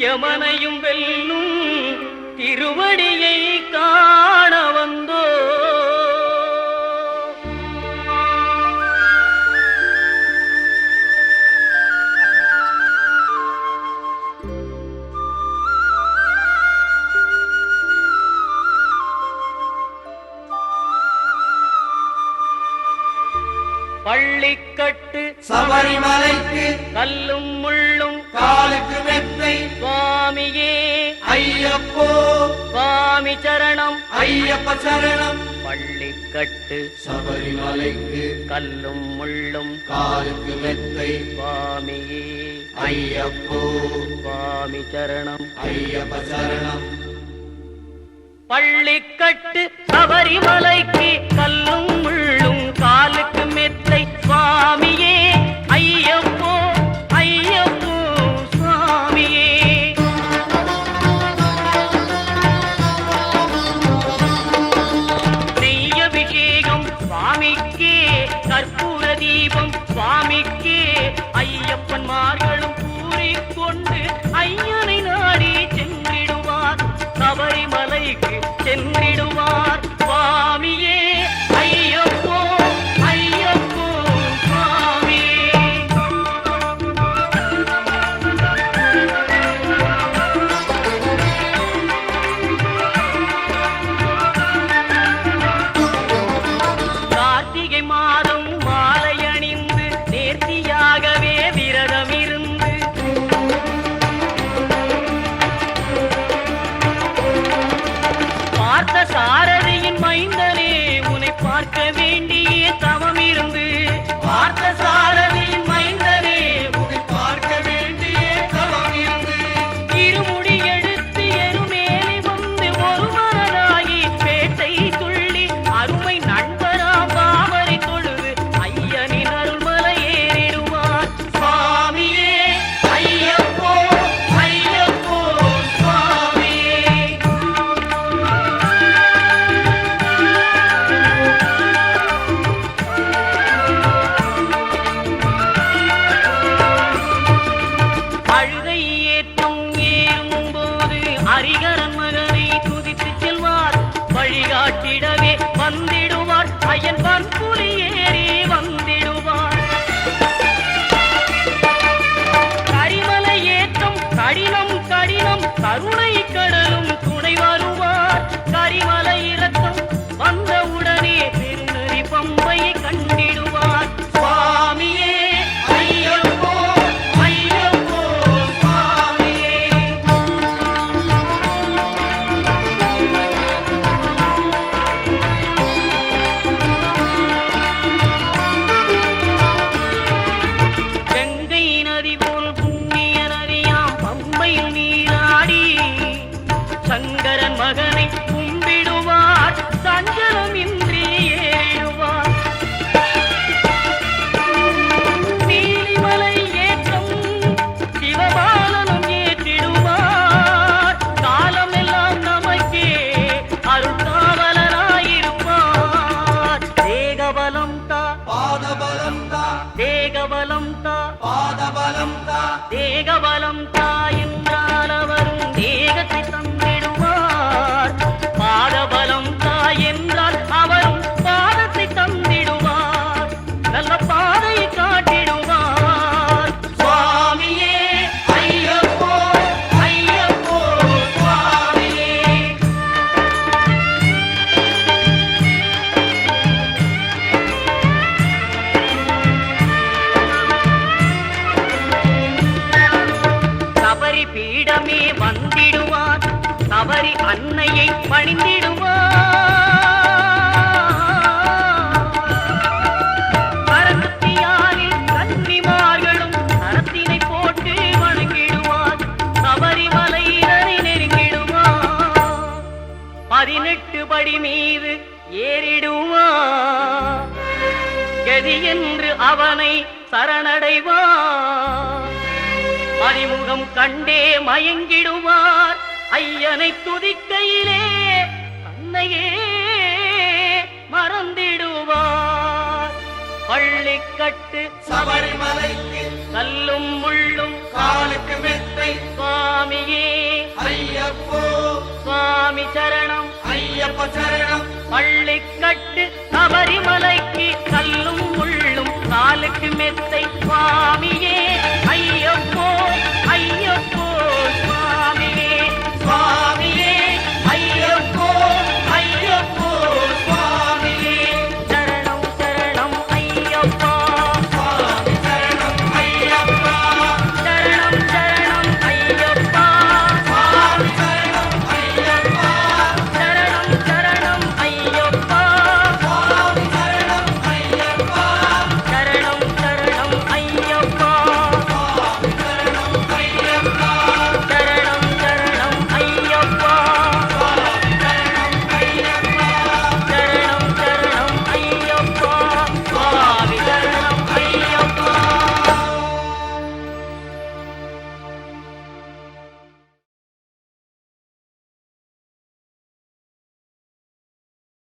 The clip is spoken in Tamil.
யமனையும் வெல்லும் திருவடியை காண வந்தோ. பள்ளிக்கட்டு சபரிமலைக்கு கல்லும் முள்ளும் காலுக்கு மெத்தை சுவாமியே ஐயப்போ சுவாமி சரணம் ஐயப்ப சரணம். பள்ளிக்கட்டு சபரிமலைக்கு கல்லும் முள்ளும் காலுக்கு மெத்தை சுவாமியே ஐயப்போ சுவாமி சரணம் ஐயப்ப சரணம். பள்ளிக்கட்டு சபரிமலைக்கு கல்லும் முள்ளும் காலுக்கு மெத்தை சுவாமியே ஐயப்போ ஐயப்போ சுவாமியே. நெய்யபிஷேகம் சுவாமிக்கே கற்பூர தீபம் சுவாமிக்கே ஐயப்பன்மார்களும் கூறிக்கொண்டு ஐயனை நாடி சென்றிடுவார் சபரிமலைக்கு சென்றிடுவார் சுவாமியே ஐயப்போ ஐயப்போ சுவாமியே. கார்த்திகை மாதம் மாலை அணிந்து நேர்த்தியாகவே விரதம் இருந்து பார்த்த சாரதியின் மைந்தனே உன்னை பார்க்க வேண்டிய தவம் இருந்து பார்த்த சாரதியின் மைந்தனே உன்னை பார்க்க வேண்டிய தவம் இருந்து இருமுடி எடுத்து எருமேலி வந்து ஒரு மரலாகி பேட்டை துள்ளி அருமை நண்பரா பாவரை தொழுது ஐயனின் அருள்மலை ஏறிடுவார் சுவாமியே ஐயப்போ ஐயப்போ சுவாமியே. அழுகை ஏற்றம் ஏறும்போது ஹரிகரன் மகனை துதித்து செல்வார் வழிகாட்டிடவே வந்திடுவார் ஐயன் பன்புலி ஏறி வந்திடுவார். கரிமலை ஏற்றம் கடினம் கடினம் கருணை கடலும் துணை வருவார். கரிமலை இறக்கம் வந்தவுடனே பெருநெறி பம்பையை கண்டிடுவார் சுவாமியே ஐயப்போ ஐயப்போ சுவாமியே. கங்கை நதி போல் புண்ணிய நதியாம் பம்பையில் நீராடி சங்கரன் மகனை கும்பிடுவார் சஞ்சலமின்றி ஏறிடுவார். நீலிமலை ஏற்றம் சிவபாலனும் ஏற்றிடுவார். காலமெல்லாம் நமக்கே அருள்காவலராயிருப்பார். தேகபலம் தா பாதபலம் தா தேகபலம் தா பாதபலம் தா தேகபலம் தா என்றால் அவரும் தேகத்தை தந்திடுவார். பாதபலம் தா என்றால் அவரும் பாதத்தை தந்திடுவார். நல்ல பாதையை காட்டிடுவார் சுவாமியே ஐயப்போ ஐயப்போ சுவாமியே. சபரி பீடமே வந்திடுவார். சபரி அன்னையை பணிந்திடுவார். கரத்தியாரில் கன்னிமார்களும் கரத்தினை போட்டு வணங்கிடுவார். சபரிமலையினரை நெருங்கிடுவார். 18 படி மீது ஏறிடுவார். கதி என்று அவனை சரணடைவார். அறிமுகம் கண்டே மயங்கிடுவார். ஐயனை துதிக்கையிலே தன்னையே மறந்திடுவார். பள்ளிக்கட்டு சபரிமலைக்கு கல்லும் முள்ளும் காலுக்கு மெத்தை சுவாமியே ஐயப்போ சுவாமி சரணம் ஐயப்ப சரணம் பள்ளிக்கட்டு சபரிமலைக்கு கல்லும் முள்ளும் காலுக்கு மெத்தை சுவாமி